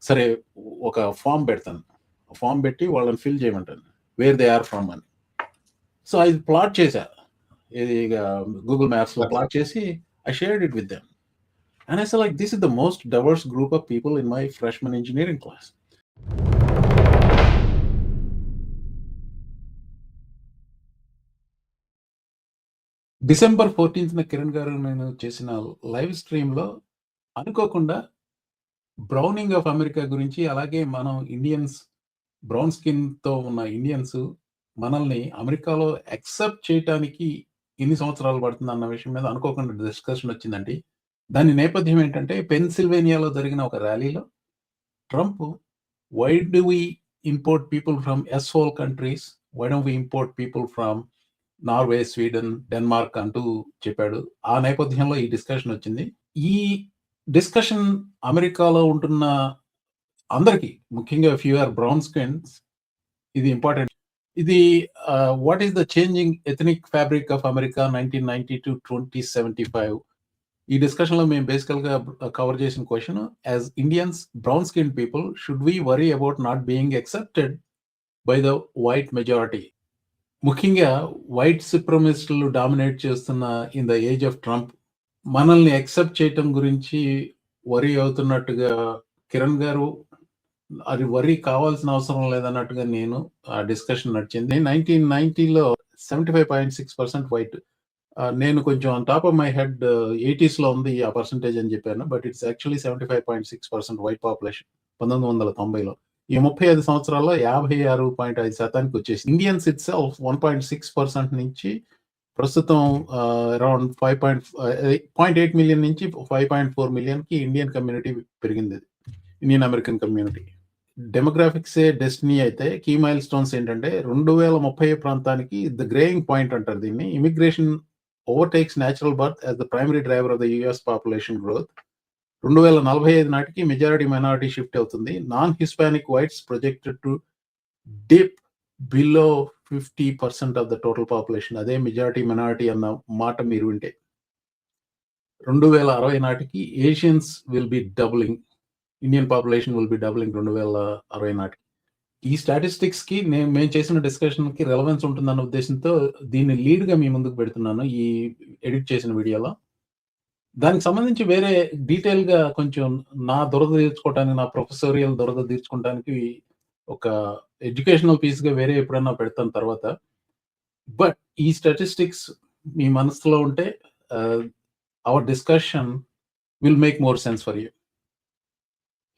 సరే ఒక ఫామ్ పెడతాను, ఫామ్ పెట్టి వాళ్ళని ఫిల్ చేయమంటాను వేర్ దే ఆర్ ఫ్రమ్ అని. సో అది ప్లాట్ చేశా, ఇది గూగుల్ మ్యాప్స్లో ప్లాట్ చేసి I shared it with them. And I said, like, this is the most diverse group of people in my freshman engineering class. December 14th Kiran గారు నేను చేసిన live స్ట్రీమ్లో అనుకోకుండా బ్రౌనింగ్ ఆఫ్ అమెరికా గురించి, అలాగే మనం ఇండియన్స్, బ్రౌన్ స్కిన్తో ఉన్న Indians మనల్ని అమెరికాలో యాక్సెప్ట్ చేయటానికి ఎన్ని సంవత్సరాలు పడుతుంది అన్న విషయం మీద అనుకోకుండా డిస్కషన్ వచ్చిందండి. దాని నేపథ్యం ఏంటంటే, పెన్సిల్వేనియాలో జరిగిన ఒక ర్యాలీలో Trump, why do we import people from s hole countries, why don't we import people from Norway, Sweden, Denmark అంటూ చెప్పాడు. ఆ నేపథ్యంలో ఈ డిస్కషన్ వచ్చింది. ఈ డిస్కషన్ అమెరికాలో ఉంటున్న అందరికీ, ముఖ్యంగా if you are brown skins, ఇది ఇంపార్టెంట్. ఇది what is the changing ethnic fabric of America 1990 to 2075. ఈ డిస్కషన్లో మేము బేసికల్గా కవర్ చేసిన question, as Indians, brown skin people, should we worry about not being accepted by the white majority? ముఖ్యంగా white సుప్రమిస్టులు dominate చేస్తున్న in the age of Trump మనల్ని accept చేయటం గురించి వరీ అవుతున్నట్టుగా కిరణ్ గారు, అది వరీ కావాల్సిన అవసరం లేదన్నట్టుగా నేను ఆ డిస్కషన్ నడిచింది. 1990లో 75.6% వైట్. నేను కొంచెం on top of my head 80sలో ఉంది ఆ పర్సంటేజ్ అని చెప్పాను, but it's actually 75.6% white population 1990లో. ఈ 35 సంవత్సరాల్లో 56.5% వచ్చేసి ఇండియన్స్ ఇట్ సెల్ఫ్ 1.6% నుంచి ప్రస్తుతం అరౌండ్ 5.8 మిలియన్ నుంచి 5.4 మిలియన్కి ఇండియన్ కమ్యూనిటీ పెరిగింది, ఇండియన్ అమెరికన్ కమ్యూనిటీ. డెమోగ్రాఫిక్సే డెస్టినీ అయితే కీ మైల్ స్టోన్స్ ఏంటంటే 2030 ప్రాంతానికి ద గ్రేయింగ్ పాయింట్ అంటారు దీన్ని. Immigration overtakes natural birth as the primary driver of the US population growth. 2045 నాటికి మెజారిటీ మైనారిటీ షిఫ్ట్ అవుతుంది. Non Hispanic whites projected to dip below 50% of the total population. అదే majority minority అన్న మాట మీరు వింటే. 2060 నాటికి Asians will be doubling, Indian population will be doubling 2060 నాటికి. ఈ స్టాటిస్టిక్స్కి మేము చేసిన డిస్కషన్కి రెలవెన్స్ ఉంటుందన్న ఉద్దేశంతో దీన్ని లీడ్గా మీ ముందుకు పెడుతున్నాను ఈ ఎడిట్ చేసిన వీడియోలో. దానికి సంబంధించి వేరే డీటెయిల్గా కొంచెం నా దురద తీర్చుకోవడానికి, నా ప్రొఫెసోరియల్ దురద తీర్చుకోవడానికి ఒక ఎడ్యుకేషనల్ పీస్గా వేరే ఎప్పుడైనా పెడతాను తర్వాత. బట్ ఈ స్టాటిస్టిక్స్ మీ మనసులో ఉంటే our discussion will make more sense for you.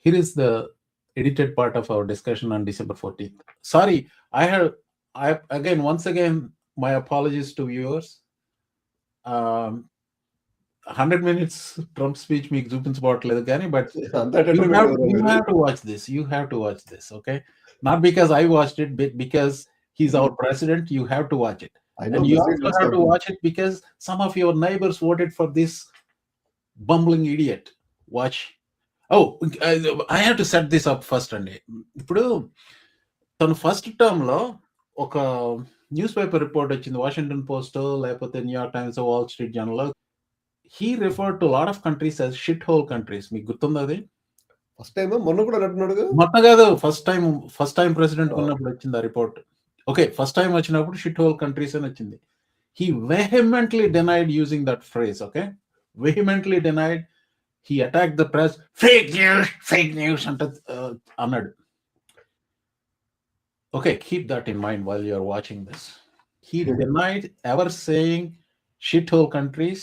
Here is the edited part of our discussion on December 14th. Sorry, once again, my apologies to viewers. 100 minutes Trump speech మీకు చూపించబోట్లేదు కానీ, but you have to watch this. You have to watch this, okay? Not because I watched it, but because he's our president, you have to watch it. And you also have to watch it because some of your neighbors voted for this bumbling idiot. Watch. I have to set this up first అండి. ఇప్పుడు తను first టర్మ్లో ఒక news paper report వచ్చింది, Washington post లేకపోతే New York times, wall street journal. He referred to lot of countries as shit whole countries. మీకు గుర్తుంది అది? ఫస్ట్ టైం మొన్న కూడా అంటున్నాడు. మొన్న కాదు, ఫస్ట్ టైం ప్రెసిడెంట్ ఉన్నప్పుడు వచ్చింది ఆ రిపోర్ట్. ఓకే, ఫస్ట్ టైం వచ్చినప్పుడు షిట్ హోల్ కంట్రీస్ అని వచ్చింది. He వెహిమెంట్లీ denied using that phrase. Okay, వెహిమెంట్లీ denied. He attacked the press. Fake news anta annadu. Okay, keep that in mind while you are watching this. He denied ever saying shithole countries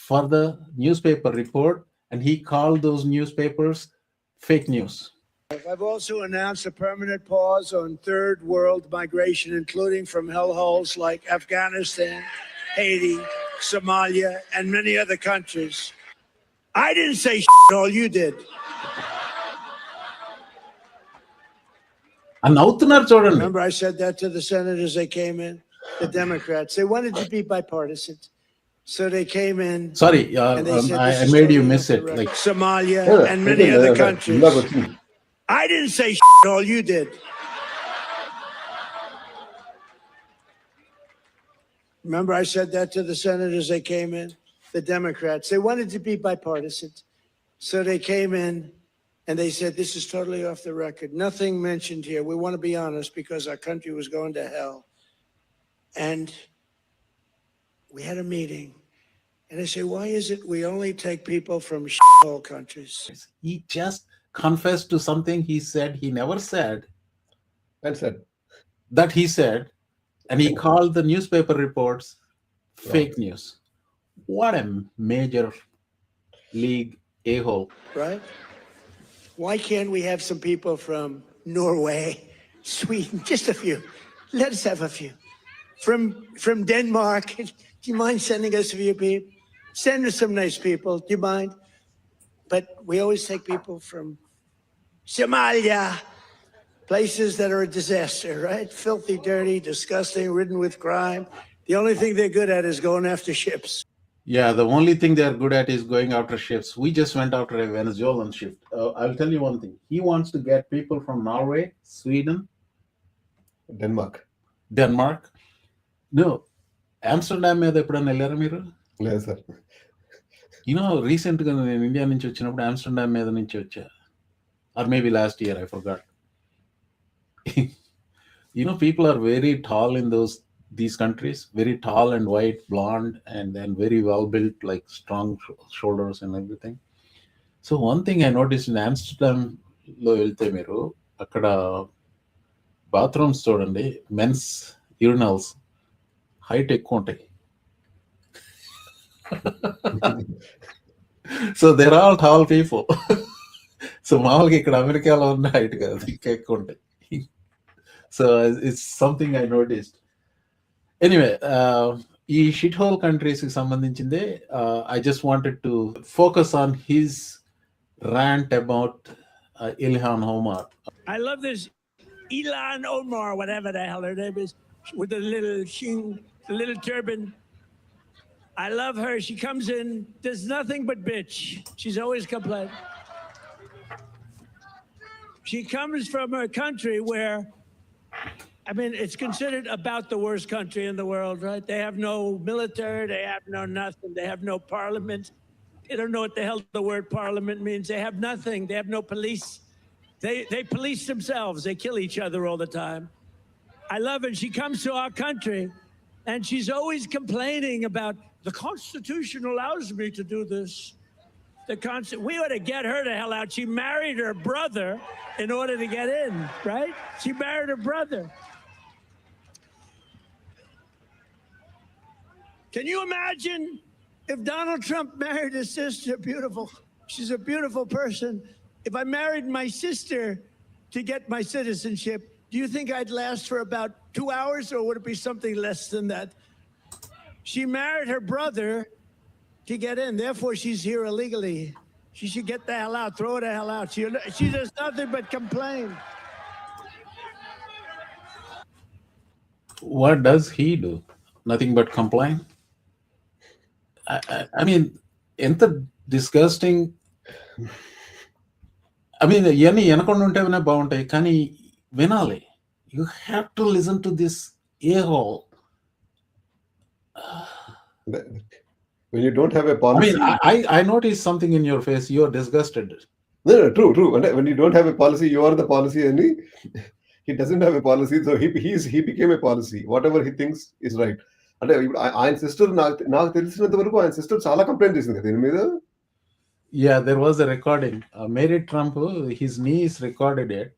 for the newspaper report, and he called those newspapers fake news. I've also announced a permanent pause on third world migration, including from hellholes like Afghanistan, Haiti, Somalia, and many other countries. I didn't say all you did. Remember I said that to the senators. They came in, the Democrats. They wanted to be bipartisan. So they came in. Sorry, I made you miss it. Like Somalia and many other countries. I didn't say all you did. Remember I said that to the senators. They came in, the Democrats. They wanted to be bipartisan. So they came in And they said, this is totally off the record. Nothing mentioned here. We want to be honest because our country was going to hell. And we had a meeting. And I say, why is it we only take people from shithole countries? He just confessed to something he said he never said, And said, that he said, and he called the newspaper reports fake news. What a major league a-hole. Right? Why can't we have some people from Norway, Sweden, just a few? Let us have a few. From Denmark, do you mind sending us a few people? Send us some nice people, do you mind? But we always take people from Somalia, places that are a disaster, right? Filthy, dirty, disgusting, ridden with crime. The only thing they're good at is going after ships. Yeah, the only thing they're good at is going after ships. We just went after a Venezuelan ship. I'll tell you one thing. He wants to get people from Norway, Sweden, Denmark. No, Amsterdam మీద ఎప్పుడైనా వెళ్ళారా మీరు? లేదు sir. Recent గా నేను India నుంచి వచ్చినప్పుడు Amsterdam మీద నుంచి వచ్చా, or maybe last year, I forgot. People are very tall in these countries, very tall and white, blonde, and then very well built, like strong shoulders and everything. So one thing I noticed in Amsterdam లో వెళ్తే మీరు అక్కడ bathrooms చూడండి, men's urinals height ఎక్కువ ఉంటాయి. So they're all tall people. So మామూలుగా ఇక్కడ అమెరికాలో ఉన్న హైట్ కాదు, ఇంకా ఎక్కువ ఉంటాయి. So it's something I noticed. Anyway, ఈ షిట్ హోల్ కంట్రీస్ కి సంబంధించిందే I just wanted to focus on his rant about Ilhan Omar. I love this Ilhan Omar, whatever the hell her name is, with the little turban. I love her. She comes in, does nothing but bitch. She's always complaining. She comes from a country where, it's considered about the worst country in the world, right? They have no military, they have no nothing, they have no parliament. They don't know what the hell the word parliament means. They have nothing. They have no police. They police themselves. They kill each other all the time. I love it. She comes to our country, and she's always complaining about the Constitution allows me to do this. We ought to get her the hell out. She married her brother in order to get in, right? She married her brother. Can you imagine if Donald Trump married his sister? Beautiful. She's a beautiful person. If I married my sister to get my citizenship, do you think I'd last for about 2 hours, or would it be something less than that? She married her brother to get in. Therefore, she's here illegally. She should get the hell out. Throw her the hell out. She does nothing but complain. What does he do? Nothing but complain? ఎంత disgusting. ఇవన్నీ వినకుండా ఉంటే బాగుంటాయి, కానీ వినాలి. You have to listen to this a-hole. When you don't have a policy, I noticed something in your face. You are disgusted. No, true. When you don't have a policy, you are the policy, and he doesn't have a policy, so he became a policy. Whatever he thinks is right. అంటే ఇప్పుడు ఆయన sister నాకు తెలిసినంత వరకు ఆయన sister చాలా complaint చేసింది కదా దీని మీద. Yeah, there was a recording. Mary Trump, his niece recorded it,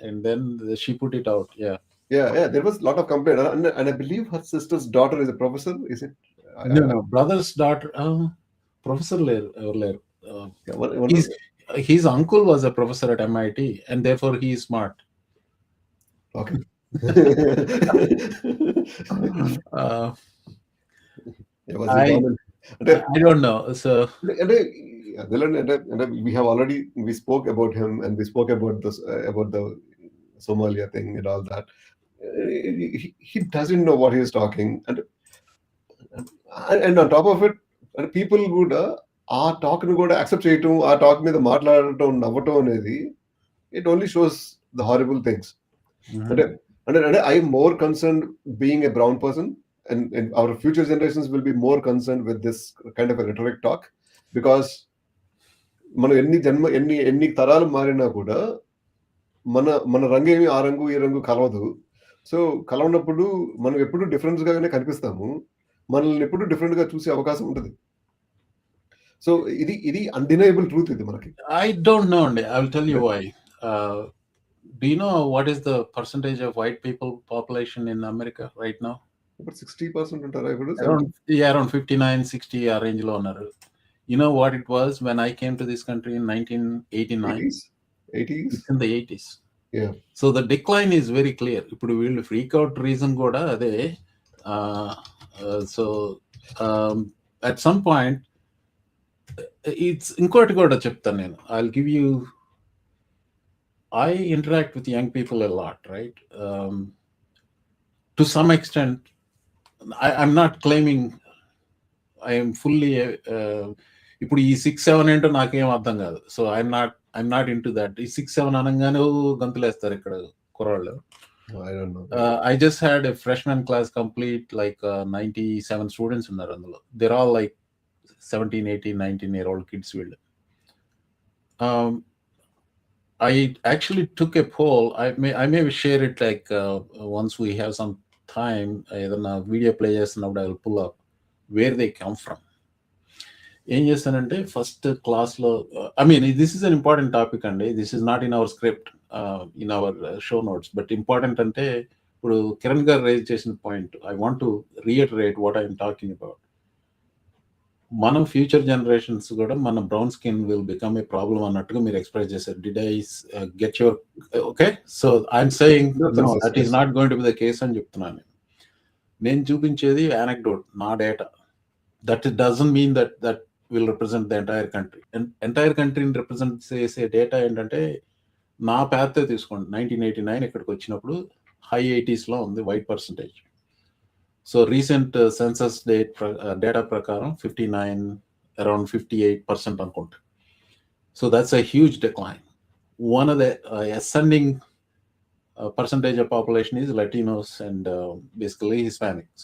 and then she put it out. Yeah. There was a lot of complaint, and I believe her sister's daughter is a professor. Is it? No, brother's daughter. Professor Lair. His uncle was a professor at MIT, and therefore he is smart. Okay. I don't know. So we spoke about him, and we spoke about this about the Somalia thing and all that. He doesn't know what he is talking, and on top of it, people would ఆ talk ని కూడా accept చేయటం, ఆ talk మీద మాట్లాడటం, నవ్వటం అనేది it only shows the horrible things. And I'm more concerned being a brown person, and our future generations will be more concerned with this kind of a rhetoric talk, because మనం ఎన్ని తరాలు మారినా కూడా మన రంగేమి ఆ రంగు ఈ రంగు కలవదు. సో కలవనప్పుడు మనం ఎప్పుడు డిఫరెన్స్ గానే కనిపిస్తాము. మనల్ని ఎప్పుడు డిఫరెంట్ గా చూసే అవకాశం ఉంటది. సో ఇది అన్‌డినయబుల్ ట్రూత్ ఇది మనకి. I don't know అండి. I will tell you why. Do you know what is the percentage of white people population in America right now? ఇప్పుడు 60% ఉంటారా ఇప్పుడు? Around 59, 60 ఆ range లో ఉన్నారు. You know what it was when I came to this country in 1989? 80s? It's in the 80s. Yeah. So the decline is very clear. ఇప్పుడు వీళ్ళు freak out reason కూడా అదే. So at some point it's ఇంకోటి కూడా చెప్తాను నేను. I'll give you. I interact with young people a lot, right? To some extent, I'm not claiming I am fully. ఇప్పుడు ఈ 6-7 ఏంటో నాకేం అర్థం కాదు. So I'm naught into that. ఈ 6-7 అనగానే గంతులేస్తారు ఇక్కడ కుర్రాళ్ళు. I don't know. I just had a freshman class complete, like 97 students ఉన్నారు అందులో. They're all like 17, 18, 19-year-old kids వీళ్ళు. I actually took a poll. I may share it like once we have some time. ఏదైనా video play చేస్తున్నప్పుడు I will pull up where they come from. ఏం చేస్తానంటే first క్లాస్లో, I mean this is an important topic అండి. This is not in our script, in our show notes, but important అంటే ఇప్పుడు కిరణ్ గారు raise చేసిన point I want to reiterate what I am talking about. మనం future generations కూడా మన brown skin will become a problem అన్నట్టుగా మీరు express చేశారు. Did I get your okay? So I'm saying that is not going to be the case అని చెప్తున్నాను. నేను చూపించేది యానెక్డోట్, నా data. That doesn't mean that will represent the entire country. Entire కంట్రీని represent చేసే డేటా ఏంటంటే నా ప్యాతే తీసుకోండి. 1989 ఇక్కడికి వచ్చినప్పుడు హై 80s ఉంది white percentage. So recent census data ప్రకారం 59, around 58% అనుకుంటా. So that's a huge decline. One of the ascending percentage of population is Latinos and basically Hispanics.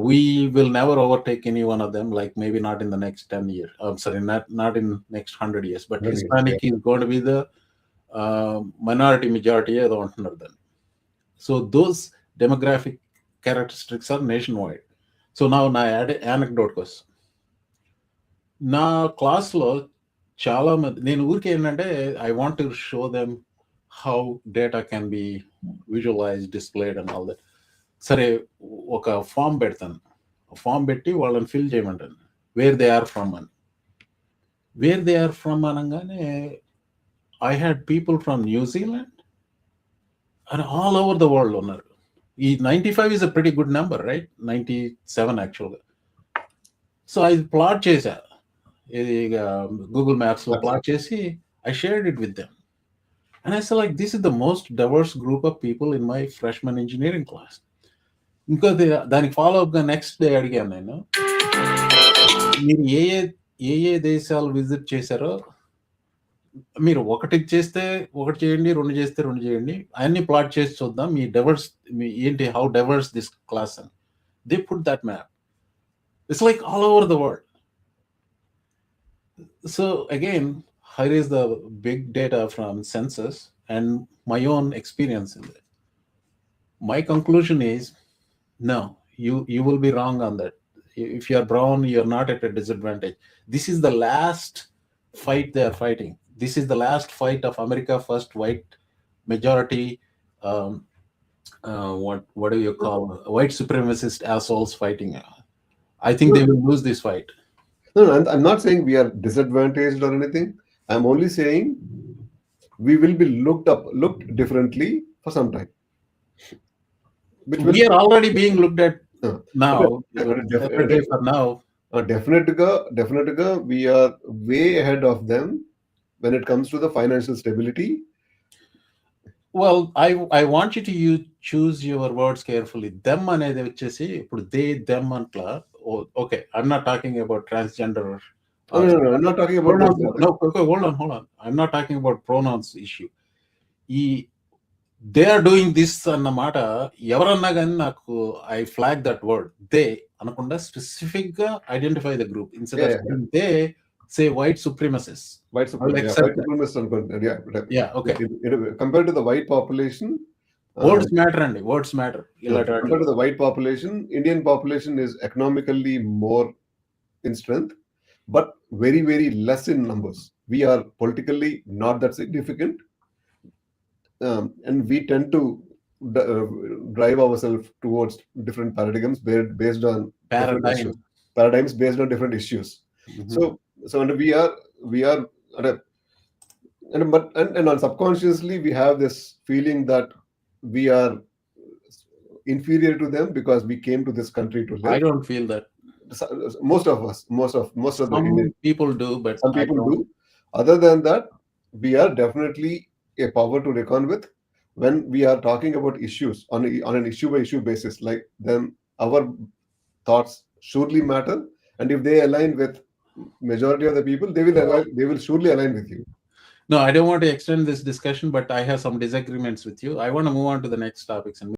We will never overtake any one of them, like maybe not in the next 10 years. I'm sorry, not in next 100 years, but Hispanic is going to be the minority majority ఏదో అంటున్నారు దాన్ని. So those demographic characteristics are nationwide. So now నా anecdote కోసం, నా క్లాస్లో చాలా మంది, నేను ఊరికి ఏంటంటే I want to show them how data can be visualized, displayed and all that. సరే ఒక ఫామ్ పెడతాను. ఫామ్ పెట్టి వాళ్ళని ఫిల్ చేయమంటాను వేర్ దే ఆర్ ఫ్రమ్ అని. వేర్ దే ఆర్ ఫ్రమ్ అనగానే I had people from New Zealand and all over the world ఉన్నారు. ఈ 95 is a pretty good number, right? 97 actually. So I plot చేసా, ఇది Google maps లో plot చేసి I shared it with them. And I said like, this is the most diverse group of people in my freshman engineering class. ఇంకా దానికి follow up గా next day అడిగాను నేను, మీరు ఏ దేశాలు విజిట్ చేశారో మీరు ఒకటి చేస్తే ఒకటి చేయండి, రెండు చేస్తే రెండు చేయండి, అన్ని ప్లాట్ చేసి చూద్దాం మీ డైవర్స్ ఏంటి, హౌ డైవర్స్ దిస్ క్లాస్ అని. They put that map. It's like all over the world. So again here is the big data from Census and my own experience in it. My conclusion is no, you will be wrong on that. If you are brown, you're not at a disadvantage. This is the last fight they are fighting. This is the last fight of America First white majority, what do you call, white supremacist assholes fighting. I think they will lose this fight. No, I'm not saying we are disadvantaged or anything. I'm only saying we will be looked differently for some time. We are already being looked at now. For now. Definitely, we are way ahead of them when it comes to the financial stability. Well, I want you to choose your words carefully. Them అనేది వచ్చేసి ఇప్పుడు they them antla. Okay, I'm not talking about transgender. No, I'm not talking about pronouns. No, okay, hold on. I'm not talking about pronouns issue. They are doing this అన్నమాట ఎవరన్నా కానీ నాకు I flag that word they అనకుండా specific గా identify the group instead of they say white supremacists. White accept white that. supremacists అనుకోండి. Yeah, okay. Compared to the white population, Words matter అండి, words matter. compared to the white population, Indian population is economically more in strength, but very, very less in numbers. We are politically not that significant, and we tend to drive ourselves towards different paradigms based on different issues. Paradigms based on different issues. Mhm. So and we are and subconsciously we have this feeling that we are inferior to them because we came to this country to live. I don't feel that. Most of the Some Indian people do, but some I people don't. do. Other than that, we are definitely a power to reckon with when we are talking about issues on an issue by issue basis. Like, then our thoughts surely matter, and if they align with majority of the people, they will surely align with you. No, I don't want to extend this discussion, but I have some disagreements with you. I want to move on to the next topics and